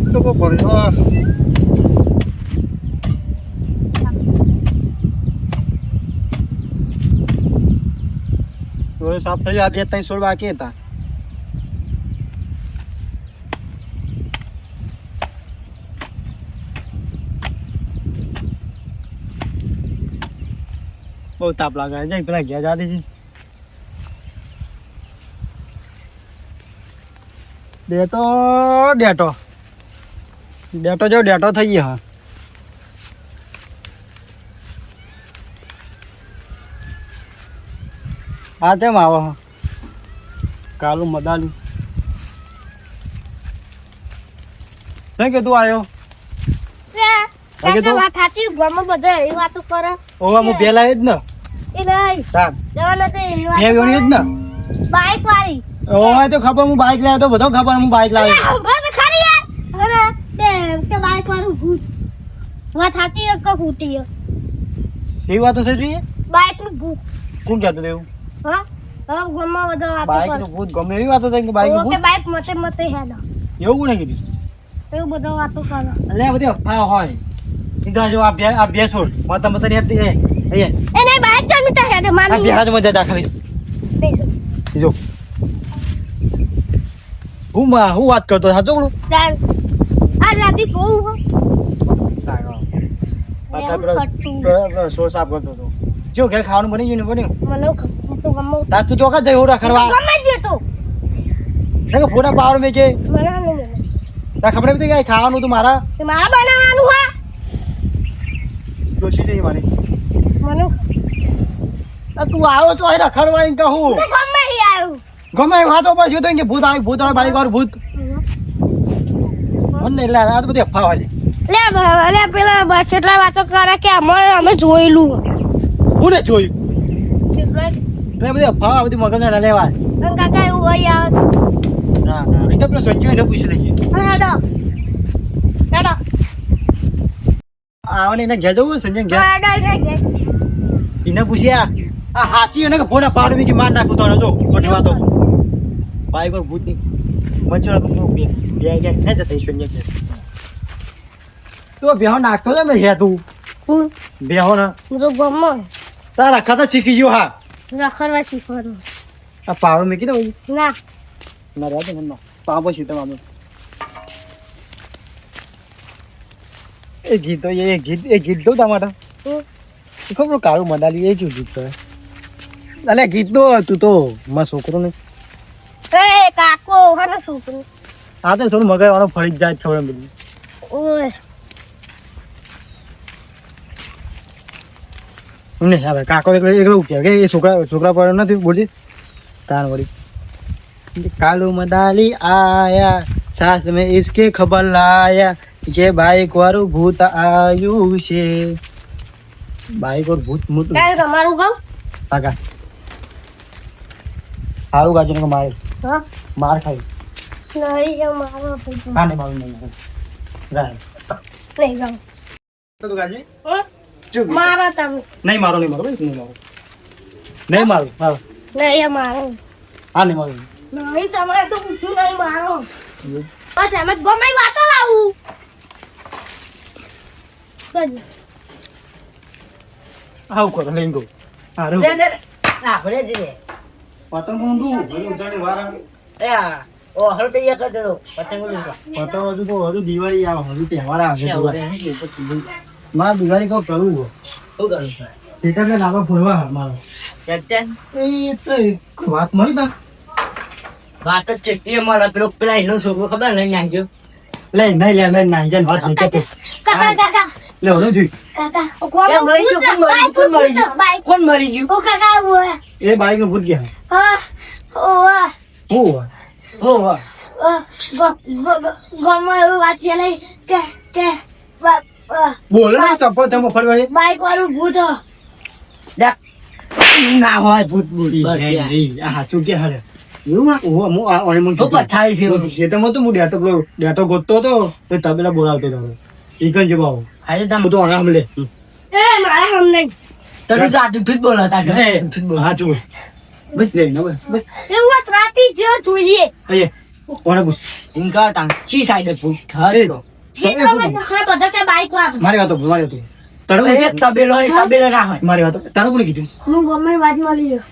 તાપ તો બહુ પડ્યો. તો સાફ થઈ જાય. 2-3 છોડ બાકી હતા. બહુ તાપ લાગે છે. પેલા ઘેર જા દેજે. ડેટો જો ડેટો થઈ ગયા. હા કેમ આવો કાલું મદાલું શું કે તું આવ્યો? ઓવા હું પેલા જ ને બાઈક વાળી ઓવા તો ખબર હું બાઈક લાવ્યો તો બધો ખબર હું બાઈક લાવ્યો. બાઈક વાળું ભૂત વાત સાચી કે ખોટી એવી વાતો છે. બાઈક નું ભૂત કોણ કહેતું એવું? હા હવે ગમમાં બધો વાતો બાઈક નું ભૂત ગમે એવી વાતો થાય કે બાઈક નું ઓકે ભૂત બાઈક મતે મતે હેડો એવું કોને કીધું? એવું બધો વાતો કરો એટલે આ બધી અફવા હોય. સીધા જો આ બે છોડ મત મત હેડતી એ એને બાઈક ચાલતા હેડો આ માની બે હાથ મજા દાખલી જો હું વાત કરતો સાચું બોલું. આ રાતી જોઉં હો સોળ સાફ કરતો હતો. જો ઘેર ખાવાનું બની ગયું ને બન્યું મને તો ગમો તાર તું ચોખા જઈ હોડા કરવા ગમે જ તો ફોટા પાવર મેં કે મને નહીં તાર ખબર નથી કે ખાવાનું તું મારા તે મારા બનાવવાનું હા ડોસી જઈ મારી મને તું આવ્યો છો અહીં રખડવા એમ કહું તો ગમે હી આવ્યું ગમે એ વાતો પર જોતો કે ભૂત આવે બાઈક વાળું ભૂત મને એટલે આ તો બધી અફવા વાળી. લે પેલા કેટલા વાતો કરે કે અમે જોયેલું હું ને જોયું કેટલા એટલે બધી અફવા બધી મગજ ના લેવાય. કાકા એવું હોય આવે ના એટલે પેલો સંજય એને પૂછી લઈએ. હેડો આવને એને ઘેર જવું સંજય ઘેર હેડો એને પૂછ્યા આ હાચી એને કે ફોટા પાવર મેં કે માર નાખું તો જો મોટી વાતો બાઈક પર ભૂત ની મચરા તો બે કે ને જતા સંજય છે તો બેહો નાખતો ને મે હે તું બેહો ના હું તો ગમો તારા ખાતા શીખી ગયો. હા રખડવા શીખવાનું આ પાવર મેં કીધું ના ના રાતે મમ્મા પાપો છે તમારો એ ગીત દો તમારે ખબર કાળું મદાલી એ જ ગીત કરે. અલે ગીત દો તું તો મારા છોકરો ને એ કાકો હનો છોકરો આ તો થોડું મગજ વાળો ફરી જાય ખબર બધી. ઓય ને હવે કાકો એકલો ઉઠ્યા કે એ છોકરા પર નથી બોલતી તાન વળી કાળું મદાલી આયા સાસ મેં ઇસકે ખબર લાયા કે બાઈક વાળું ભૂત આયું છે. બાઈક વાળું ભૂત મોટું તમારું ગાવ કાકા સારું ગાજુ ને મારે હા માર ખાઈ નહીં જાવ મારો ભાઈ કાને મારું નહીં રાય નહીં જાવ તો ગાજી મારા તમે નહીં મારો નહીં મારો હા નહીં મારો હા નહીં મારો નહીં તમારે તો પૂછ્યું નહીં મારો બસ એમ જ ગમે વાતો લાવું આવું કરો લઈને ગો હારું આપણે જઈએ પતંગ ઊંધું ઉધાણી વાર ઓ હર તૈયાર કરી દેજો પતંગ ઉડવા પતંગ હજુ દિવાળી આવે હજુ તહેવાર આવે મારા દિવાળી કહું કરવું શું કરું એટલે કે લાવા ફોડવા મારો કેપ્ટન એ તો એક વાત મળી તા વાત જ છે કે મારા પેલા એનો છોકરો ખબર લઈને આવ્યો લઈ નહીં નાઈ જાય વાત નહીં કરતો કાકા કાકા લે ઓલો જોઈ કાકા કોણ મરી ગયું ઓ કાકા ઓય એ બાઈક નું ભૂત ગયા હા ઓય હું ગમે એવું વાત ચાલે કે બોલ ને ચપ્પલ તમે ફરવા બાઈક વાળું ભૂત ના હોય ભૂત બોલી આ સાચું કે હરે એવું હું પથારી ફેરવું ખેતરમાં તો હું ડેટો ગોતતો હતો તો તબેલા બોલાવતો હતો ઈકન જવાબ હાજે હું તો આમ લે એ મારા હમ નહીં તો તું જાતું તું જ બોલાતા સાચું બસ લે ને બસ એવું રાતી જો જોઈએ કોને પૂછ ઇનકા તાંચી સાઈડે પૂછ એ હરી ક્ષેત્રમાં નખરા બધા કે બાઈક વાગ મારી વાતો મારી વાતો તારું એ તબેલો ના હોય મારી વાતો તારું કોને કીધું હું ગમે વાત મળી ગયો.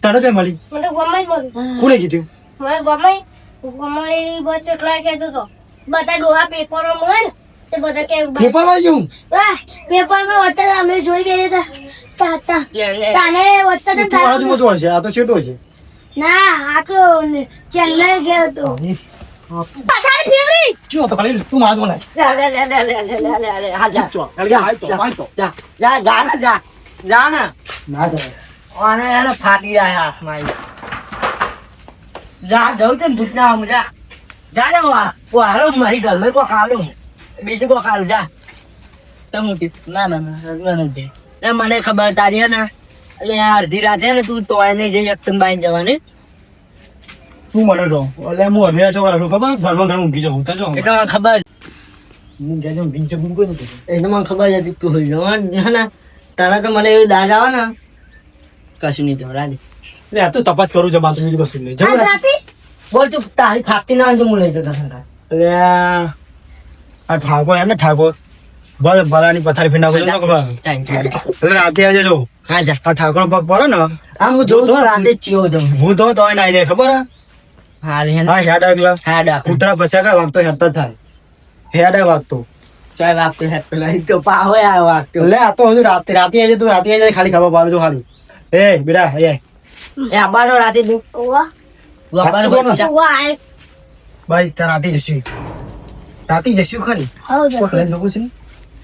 તારું કઈ મળી મને ગમે જ મળી કોને કીધું મને ગમે બસ એટલા કહેતો તો બધા ડોહા પેપરો હોય ને તે બધા કે પેપર વાંચ્યું પેપર માં વચ્ચે અમે જોઈ ગયા હતા તાને વચ્ચે તો તું આજુ મોટો હશે આ તો છેટો છે ના આ તો ચેન્નઈ ગયો તો પથારી ફેરવી જો તો ખાલી તું માર બોલાય જા ને ના તો અને એને ફાટી જાય હાથમાં જા જવું છે ને ભૂતના જા જા ને હાલો મારી ઘરમાં કોક હાલું બીજું કોક હાલું જા ના નથી મને ખબર તારી હે ને એટલે અડધી રાતે ને તું તો એને જઈ એકદમ બાઈને જવાની તું મને તો એટલે હું અધ્યા છો ખબર ઘરમાં ઘણું ઊંઘી જાઉં તો જો એ તો મને ખબર હું જાજો ઊંઘી જવું કોઈ નથી એ તો મને ખબર હતી તું હોઈ જવાનું હે ને તારા તો મને એવું દાજ આવે ને કશું નહીં તો રાજી એટલે આ તો તપાસ કરું છે બાજુ બીજી વસ્તુ નહીં જવું આજ રાતે બોલ તું તારી ખાતી ના હોય તો હું લઈ જતો સંગા એટલે આ ઠાકોર એમ ને ઠાકોર ભલે ભલાની પથારી ફેંડા બોલો ખબર એટલે રાતે આજે જો હા જા આ ઠાકોર પગ પડે ને હા હું જોઉં છું રાતે ચીયો જમ હું તો તોય ના જાય ખબર હે? હા રે હા હેડ આગલા હા ડા કૂતરા પછા કર વાગતો હેડતા જ થાય હેડ વાગતો ચાલ વાગતો હે પેલા તો પાવે આ વાગતો એટલે આ તો હજુ રાતે રાતે આજે તું રાતે આજે ખાલી ખબર પાડો જો ખાલી એ બેટા એ એ આબાનો રાતે તું ઓવા આબાનો ઓવા આય ભાઈ તાર રાતે જશું રાતે જશું ખરી હાઉ જા કોઈ લોકો છે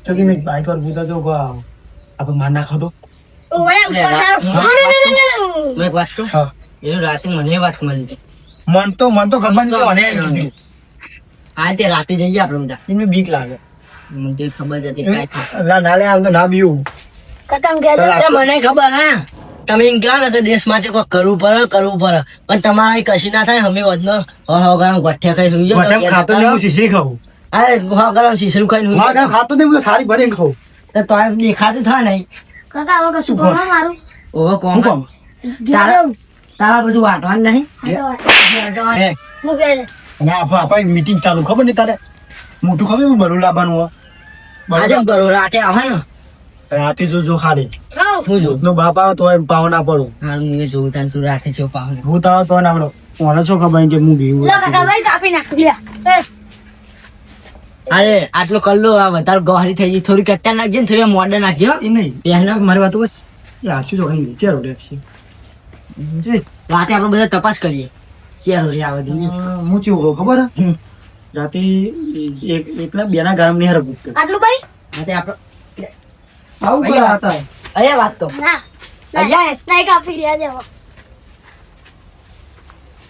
જો કે મેં બાઈક પર પૂછા તો આપણે માર નાખો તો ઓય ઉપર મેં વાત તો હા એ રાતે મને વાત મળી મન તો ખબર નહીં મને આ તે રાતે જઈએ આપણે બધા એમને બીક લાગે મને તે ખબર જ હતી કાંઈ થાય. ના ના લે આમ તો ના બીવું કકમ કે એ મને ખબર હા તમે એમ કહો ને કે દેશ માટે કોઈ કરવું પડે પણ તમારા કશી ના થાય અમે વધનો ગરમ ગઠ્ઠિયા ખાઈ સુઈ બટમ ખાતો નહીં હું શીશી ખાઉં હા ગરમ શીશરું ખાઈ સુઈ હા ખાતો નહીં હું તો થાળી ભરીને ખાઉં તો એમ દેખાતું થાય નહીં કાકા હવે કશું કોણ મારું ઓહો કોણ હું કોમ તારા બધું વાટવાનું નહીં હે હું કે અને આપણે મીટિંગ ચાલુ ખબર નહીં તારે મોટું ખબર હું બરું લાવવાનું હોય આજે કરો રાતે આવે ને રાતે જો ખાલી હાઉ હું જો નો બાપ આવે તો એમ પાવ ના પડું હારું હું જોઉં તાન શું રાતે છો પાવને ભૂત આવે તો ના પડો મને શું ખબર કે હું ગયું લો કાકા ભાઈ કાપી નાખ લ્યા અરે આટલો કલ્લો આ વધારે ગોહારી થઈ ગઈ થોડીક અત્યાર નાખજે ને થોડી મોડે નાખજો એ નહીં પહેલા મારી વાત બસ એ આશું તો અહીં ચાલો રેક્સી રાતે આપણે બધા તપાસ કરીએ ચાલો રે આવે દીધી હું ચેવું ખબર હે રાતે એકલા બેના ગામ ની હરક આટલું ભાઈ રાતે આપણે આવું અહીંયા હતા અહીંયા વાત તો ના અહીંયા નહીં કાપી લ્યા દેવો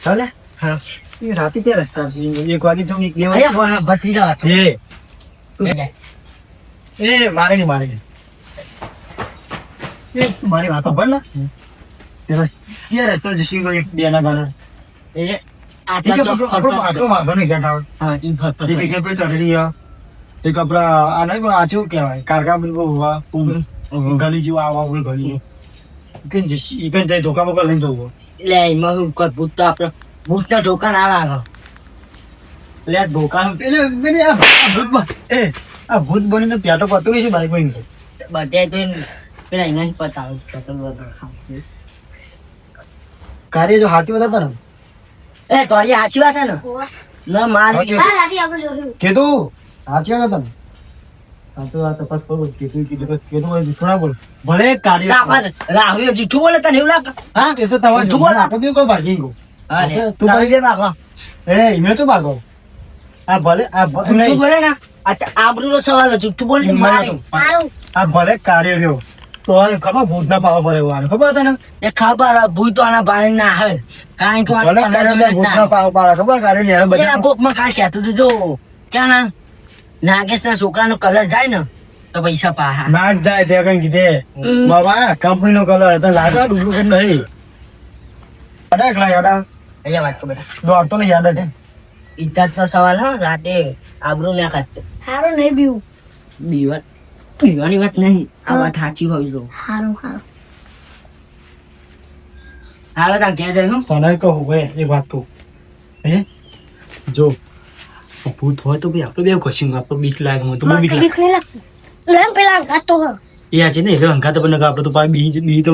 ચાલે હા એ રાતે ત્યાં રસ્તા છે. એક વાગે જાઉં એક બે વાગે અહીંયા બોલા ભત્રીજા વાત એ મારે નહીં મારે નહીં. એ તું મારી વાત સાંભળ ને એ રસ્તા જશું તો એક બેના ગાના એ ઠીક આટલા છે, ચોપડો આપણો વાંધો નહીં ક્યાં આવે. હા ઈ એક ભત્રીજા એક પેલી ચટણી આ, એક આપણા આ નહીં પણ આ શું કહેવાય કારકા પેલું બહુ આ ગલી જેવું આવા આપણે ગલી ઈકન જઈ ધોકા બોકા લઈને જવું લે એમાં શું કર ભૂત તો આપણે ભૂતના ઢોકા ના આવે એટલે આ ધોકા એટલે આ ભૂત આ ભૂત બનીને પેટો પતું નહીં છે બાઈક બની બધે તો પેલા એના પતાવું કાર્ય જો હાથી વધારતા ને એ તારી સાચી વાત છે ને ઓવા ના મારી સાચી હા રાતે આપણે જોયું કીધું સાચી વાત હતા ને આ તો આ તપાસ કરું કીધું થોડા બોલ ભલે કાર્ય રાહુલ જીઠું બોલે તને એવું લાગે હા એ તો તમારે જુઠ્ઠું બોલે. આ તો બી કોઈ ભાગી ગયું અરે તું તું ભાઈ- ભાગો એ એમને તો ભાગો આ ભલે આ જુઠ્ઠું નહીં બોલે ને આબરૂનો સવાલ છે. જુઠ્ઠું બોલે તો મારે મારું આ ભલે કાર્ય રહ્યો તો આ ખબર ભૂત ના પાવા પડે એવું ખબર હતા ને એ ખબર ભૂત તો આના બારે ના આવે કારણ કે ભલે કાર્ય ભૂત ના પાવા પડે ખબર કાર્ય ને એને બધા કોકમાં કાલ કહેતું હતું જો ક્યાં ના નાગેશ ના છોકરાનો કલર જાય ને તો પૈસા પાહા નાક જાય ત્યાં કઈ કીધે બાબા કંપની નો કલર હતો લાગે ડુપ્લિકેટ નહીં અડા એકલા યાડા અહીંયા વાત તો બેટા દોડતો નહીં યાદ જ ઇજ્જત નો સવાલ હા રાતે આબરૂ ના ખાસ્તે સારું નહીં બીવું બીવાની વાત નહીં આ વાત સાચી હોવી જો સારું સારું હાલો તાર ક્યાં જાય તને કહું ભાઈ એક વાત કહું હે જો ભૂત હોય તો ભાઈ આપણે બે કશું આપણે બીક લાગે મને તો બહુ બીક મને લાગે બીક નહીં લાગતી લેમ પેલા ગાતો હો એ આ છે ને એટલે અંકા તો પણ આપણે તો પાછી બી તો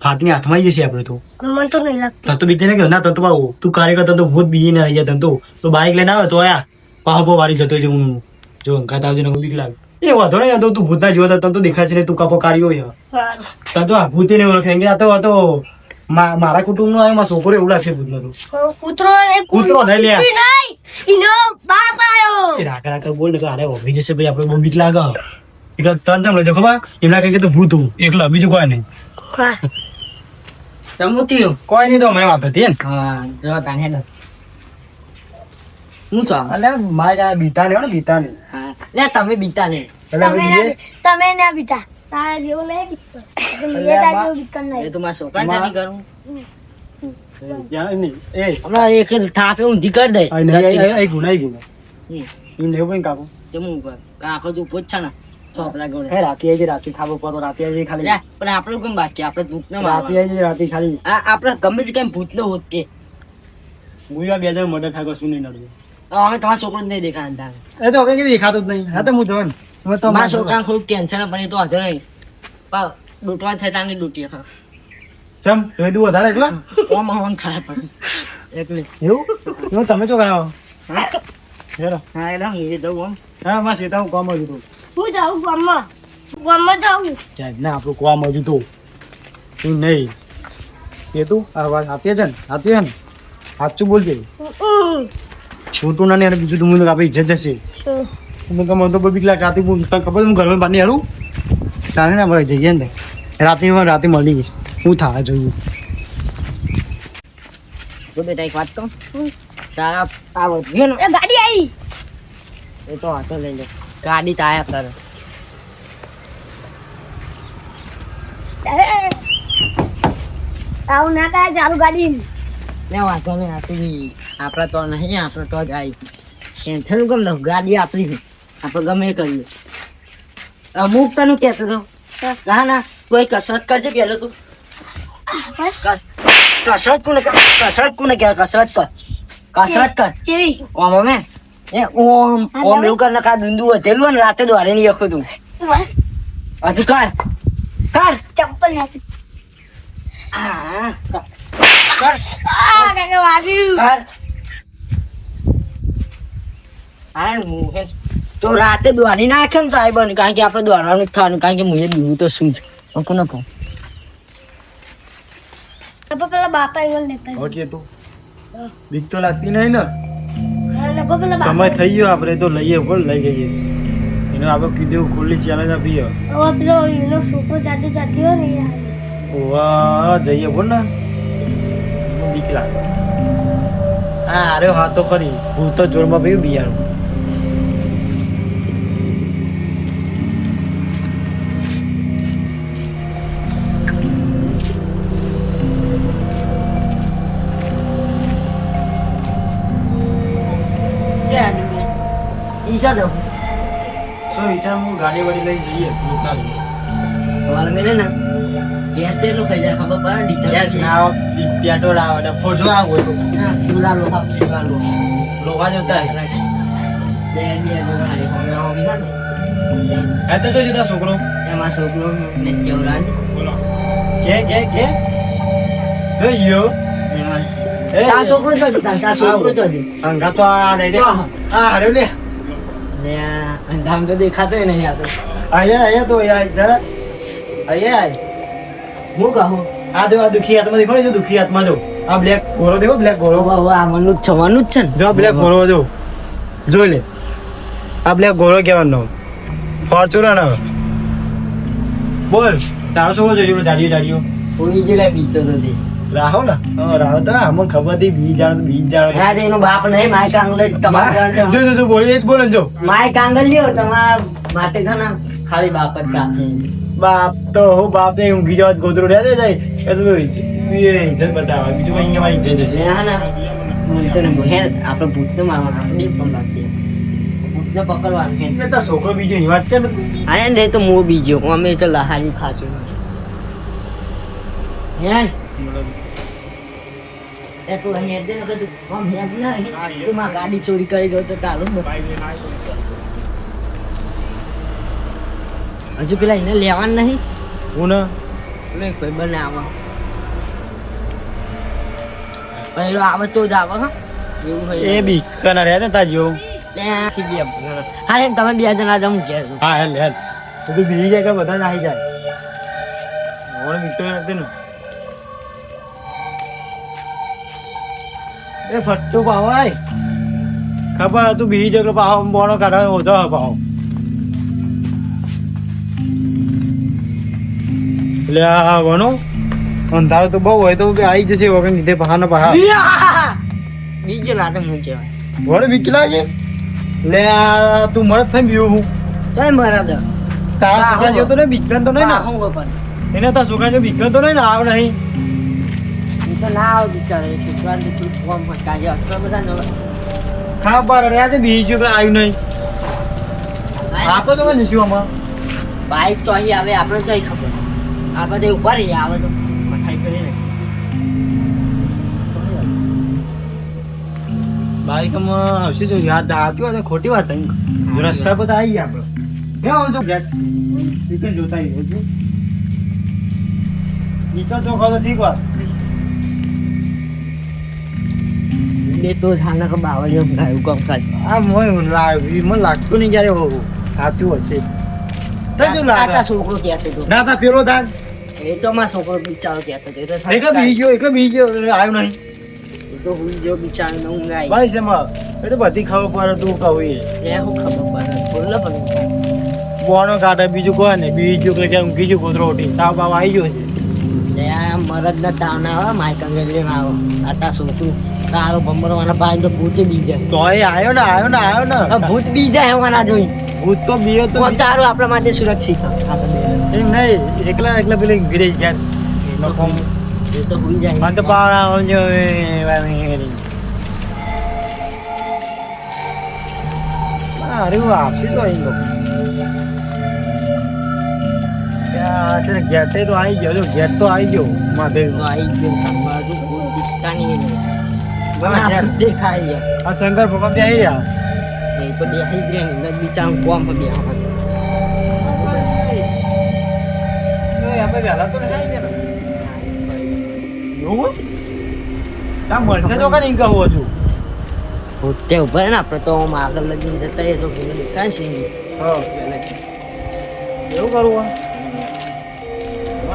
ફાટની હાથમાં આવી જશે આપણે તો મને તો નહીં લાગતું તને તો બીક નહીં લાગે ના તને તો પાછું તું કાર્ય કરતા તો ભૂત બીજી ને આવી જાય તને તો બાઇક લઈને આવે તો આયા પાહો વારી જતો હોય હું જો અંકા આવજે ને બીક લાગે એ વાંધો નહીં તો તું ભૂતના જોવા તને તો દેખાશે ને તું કાપો કાર્યો હોય સારું. તને તો આ ભૂતે નહીં ઓળખે આ તો મારા કુટુંબ નો મારા છોકરો એવું લાગશે ભૂતનો તો કૂતરો નહીં કૂતરો નહીં લે. એનો બાપ આવ્યો એ રાકા રાકા બોલ ને કે અરે ઓભી જશે ભાઈ આપણે બહુ બીક લાગે એટલે તને કેમ લેજો ખબર એમના કઈ કે ભૂત હું એકલા બીજું કોઈ નહીં હા. તમું થયું કોઈ નહીં તો મને વાપરે તે ને હા જો તાને હેડો હું છો અલે મારા બીતા ને બીતા ને હા લે તમે બીતા ને એટલે હવે બીજે તમે ના બીતા તારા જેવું નહીં બીતો મેં તારા જેવું બીતો એ નહીં તો મારા છોકરા નથી કરું ત્યાં નહીં એ હમણાં એક થાપે ઊંધી કરી દે આ નહીં આ ગુનાઈ ગયું હમ. એ લેવું કઈ કાકો જમવું કર કાકો તું પૂછ ના ચોપડા ગોળે હે રાતે આવી રાતે ખાવો પડો રાતે આવી ખાલી લે પણ આપણે કેમ વાત છે આપણે ભૂત ના રાતે આવી રાતે ખાલી આપણે ગમે તે કેમ ભૂત નો હોત કે મુયા બે હજાર મર્ડર થાય કશું નહીં નડવું અમે તમારા છોકરો નહીં દેખાતા એ તો કઈ દેખાતું જ નહીં હા તો હું જોઉં ને હવે તો મારા છોકરા થોડું ટેન્શન પણ એ તો વાંધો નહીં પણ ડૂટવા થાય તાની ડૂટી ચમ તો તું વધારે એકલા ઓમ ઓમ થાય પણ એટલે એવું એવું તમે શું કરાવો હેલો હા એટલે એ તો ઓમ હા માં સીતા હું કામ હજુ તો હું જાઉં ગામમાં જાઉં સાહેબ ના આપણું કામ હજુ તો તું નહીં એ તું આ વાત સાચી છે ને સાચી છે ને સાચું બોલજે છોટું ના ને બીજું તું મને આપણે ઇજ્જત જશે તમે કમ તો બીક લાગે રાતે હું તને ખબર હું ઘરમાં બાંધી હારું તારે ના મળે જઈએ ને રાતે મળી ગઈશ હું થવા જોઈએ તો બેટા એક વાત કહું તારા આ વધ્યો ને એ ગાડી આવી એ તો હાથો લઈ લે ગાડી તાયા કરે આવું ના થાય ચાલુ ગાડી ને વાંધો નહીં આપણી આપણે તો નહીં આપણે તો જ આવી ટેન્શન કેમ લઉં ગાડી આપણી છે આપણે ગમે એ કરીએ અમુક તને કહેતો હતો ના ના તું એ કસરત કરજે પેલો તું બસ કસરત કોને કસરત કોને કહેવાય કસરત કર કસરત કર જેવી ઓમ અમે એ ઓમ ઓમ એવું કર ને કા દુંદુ વધેલું હોય ને રાતે દ્વારે નહીં આખું તું બસ હજુ કર કર ચપ્પલ નાખી હા કર કાકા વાગ્યું કર હા હું હે તો રાતે દ્વારી નાખે ને સાહેબ કારણ કે આપણે દ્વારવાનું જ થવાનું કારણ કે હું એ બીવું તો શું છે કોને કહું પેલા બાપા એવું લેતા ઓકે તું બીક તો લાગતી નહીં ને પેલા સમય થઈ ગયો આપણે તો લઈએ બોલ લઈ જઈએ એને આપણે કીધું ખુલ્લી ચેલેન્જ આપીએ બાપા પેલો એનો છોકરો જાતે જાતી હોય ને યાર ઓવા જઈએ બોલ ને બીક લાગે હા અરે હા તો ખરી હું તો જોરમાં ભાઈ બિયારું ઈચ્છા દો શું વિચાર હું ગાડી વાડી લઈ જઈએ ભૂતના તમારે મેલે ને ગેસ તેટલું ખાઈ જાય ખબર પડે ડીઝલ યસ ના પેટ્રોલ આવે ને ફોજો આવો તો હા સુલા લોહા સુલા લોહા લોહા જતા બે બે લોહા એ હવે આવી ના હે તો જતા છોકરો એમાં છોકરો ને કેવરાજ બોલો કે યો એમાં એ તા છોકરો છે તા છોકરો છે અંગા તો આ દે દે આ હરે લે ને અંધામ તો દેખાતો નહીં આ તો આયા તો યાર જરા આયા હું કહું આ દે આ દુખી હાથમાં દેખો ને જો દુખી હાથમાં જો આ બ્લેક ગોરો દેખો બ્લેક ગોરો હવે આ મનનું જ છવાનું જ છે ને જો આ બ્લેક ગોરો જો જોઈ લે આ બ્લેક ગોરો કહેવાનો ફોર્ચ્યુનર બોલ તારો શું જોયું દાડીઓ ઉડી ગયેલા બીતો તો તે રાહુલ રાહુલ તો આમાં ખબર હતી બીજ જાણ હા એનો બાપ નહીં માય કાંગલ તમારા જો જો બોલે જ બોલે જો માય કાંગલ લ્યો તમારા માટે છે ને ખાલી બાપ જ કાપે બાપ તો હું બાપ ને ઊંઘી જવા ગોદરું રહ્યા જાય એ તો ઇજ્જત બતાવે બીજું કઈ અહીંયા ઇજ્જત હશે હા ના બોલતો ને હે આપણે ભૂતને મારવાના ડીપ પણ બાકી ભૂતને પકડવાનું છે એટલે તાર છોકરો બીજો એની વાત કર હા ને તો મો બીજો અમે તો લહારી ખાચું હે એ તું અહીંયા દે કે તું આમ હેડ નહીં તું માં ગાડી ચોરી કરી ગયો તો ચાલો ને હજુ પેલા એને લેવાનું નહીં હું ને નહીં કોઈ બને આવા પહેલો આવે તો જ આવે હા એવું હોય એ બી કના રહે ને તાજો ત્યાંથી બે હા એમ તમે 2 જણા જમ ઘેર હા હેલ હેલ તું બીજી જાય કે બધા જ આવી જાય ઓણ મિત્ર નથી ને એ ફટ્ટુ પાવાય ખબર હતું બીજી જગ્યા પાવ બોનો કાઢવા ઓછો પાવ એટલે આ વનો અંધારો તો બહુ હોય તો આવી જશે વગર લીધે પહાનો પહા બીજો લાટે હું કહેવાય વડે વિકલા છે લે આ તું મરદ થઈ બીવું હું ચાલ મારા દે તારા છોકરા જેવો તો નહીં બીકન તો નહીં ને હું પણ એને તારા છોકરા જેવો બીકન તો નહીં ને આવ નહીં હું તો ના આવ બિચારે છોકરા તો તું ફોન પર કાજે આટલા બધા ન ખબર રે આજે બીજું કઈ આવ્યું નહીં આપણે તો કઈ શું આમાં બાઈક ચોહી આવે આપણે ચોહી ખબર આ બધે ઉભા રહી આવે તો મઠાઈ કરીને બાઈકમાં હશે તો યાદ આવતી હોય તો ખોટી વાત નહીં રસ્તા પર તો આવી ગયા આપણે ક્યાં આવો છો ગેટ વિકન જોતા આવ્યો છું વિકન તો ખાતો ઠીક વાત બે તો થાના કે બાવળિયો ગાયું કામ કાજ આ મોય મને લાગતું નહીં ક્યારે હોવું સાચું હશે તને લાગે કાકા છોકરો કે છે તો ના તા પેલો થાય એ તો માં છોકરો બિચારો કે હતો એકલો બીજો આવ્યો નહીં એ તો હુઈ જો બિચારો ને ઊંઘ આવી ભાઈ સેમાં એ તો બધી ખબર પડે તું કહું એ એ હું ખબર પડે બોલ પણ બોનો કાઢે બીજું કોઈ ને બીજું કે કેમ બીજું ગોદરો ઉઠી તાવ બાવ આવી ગયો છે ત્યાં મરદ ના તાવ ના આવે માઇક અંગ્રેજી માં આવો આટા છોકરું તારો ભમરવાના ભાઈ તો ભૂતે બી જાય તો એ આવ્યો ને ભૂત બી જાય એવાના જોઈ ભૂત તો બીયો તો તારું આપણા માટે સુરક્ષિત એમ નહીં એકલા પેલી ગિરેજ ગયા એ તો હુઈ જાય મને તો પાવડા અરે હું આપશે તો અહીં લોકો ગેટે તો આવી ગયો ગેટ તો આવી ગયો માધે તો આવી ગયો બાજુ ભૂત દિખતા નહીં દેખાય આ શંકર ભગવાન ત્યાં આવી રહ્યા એ તો દેખાઈ ગયા ને બિચારા કોમ પર બેહવા આપણે વહેલા તો નથી આવી ગયા એવું ત્યાં મળશે તો કઈ કહું હજુ ભૂતે ઉભા ને આપણે તો આમ આગળ લગીને જતા એ તો પેલો દેખાય છે એવું કરવું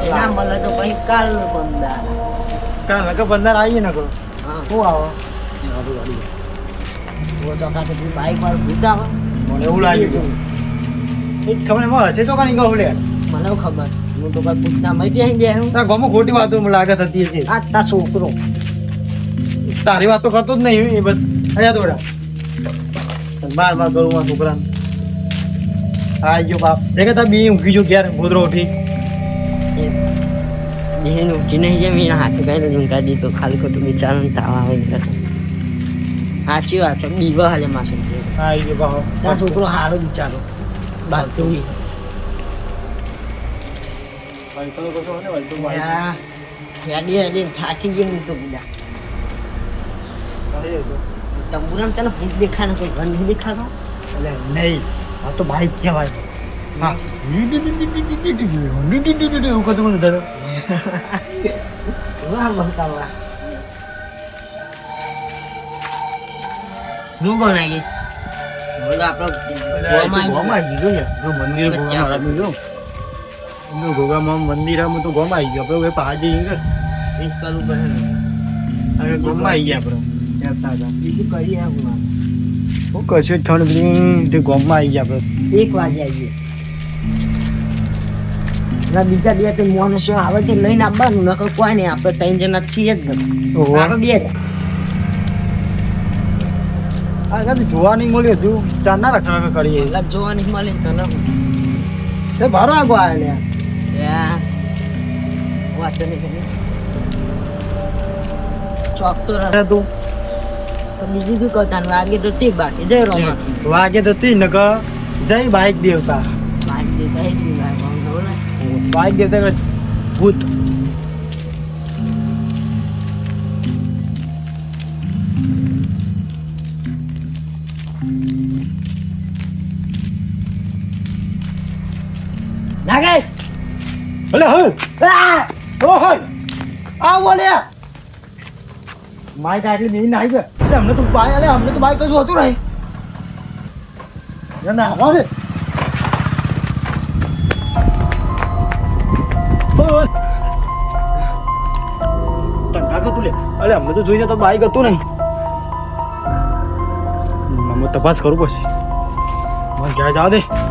ના મળે તો પછી કાલ બંદા કાલ નકર બંદર આવીએ ને કરો હા શું આવો ચોકા તો બાઈક વાળું ભૂત આવે મને એવું લાગ્યું છે એ ખબર એમાં હશે તો કઈ કહું લે મને ખબર હું તો કઈ પૂછના મળી આવી જાય હું તારા ગામમાં ખોટી વાતો મને લાગે થતી હશે આ તા છોકરો તારી વાતો કરતો જ નહીં એ બધ અહીંયા દોડા બાર કરું આ છોકરા હા ગયો બાપ એ કે તાર બી ઊંઘી જો ઘેર ગોદરો ઉઠી બહેન ઉઠી નહીં જાય મેં હાથે કઈ ઊંઘા દીધો ખાલી ખોટું બિચારાને તાવ આવે સાચી વાત છે બીવા હાલે માં સમજે હા ગયો બાપ ત્યાં છોકરો હારો બિચારો બાળતો થાકી ગયો હું તો બીજા તંબુરામ તને ભૂત દેખાય ને કોઈ ઘર નહીં દેખાતો એટલે નહીં આ તો બાઈક કહેવાય હા એવું કતું મને ધરો હું બનાવી મંદિરમાં તો ગોમ આવી ગયો આપણે પહાડી રીચ કરવું પડે હવે ગોમમાં આવી ગયા આપણે બીજું કરીએ હું કશું ઠંડ બધી ગોમમાં આવી ગયા આપણે 1 વાગે આવીએ બીજા બે તો માણસો આવે છે લઈને આવવાનું નકર કોઈ નહીં આપણે 3 જણા છીએ જ નથી આપણે 2 જોવા નહીં મળ્યું તું ચાર ના રખડા કરીએ જોવા નહીં મળે તે ભારો આગો આવે વાત નહીં કરી ચોક તો રહે તું બીજું શું કરતા વાગે તો તે બાકી જય રોમા વાગે તો તી નક જય બાઈક દેવતા બાઈક દેતા બાઈક દેવતા ભૂત નાગેશ અલે હે આ! ઓહો આ બોલે માય કાટલી નહીં નાઈ ગયો અરે અમને તો બાઈક કશું હતું નહીં ના આવા દે અરે અમને તો જોઈને તો બાઈક હતું નહીં અમે તપાસ કરું પછી મને ક્યાં જવા દે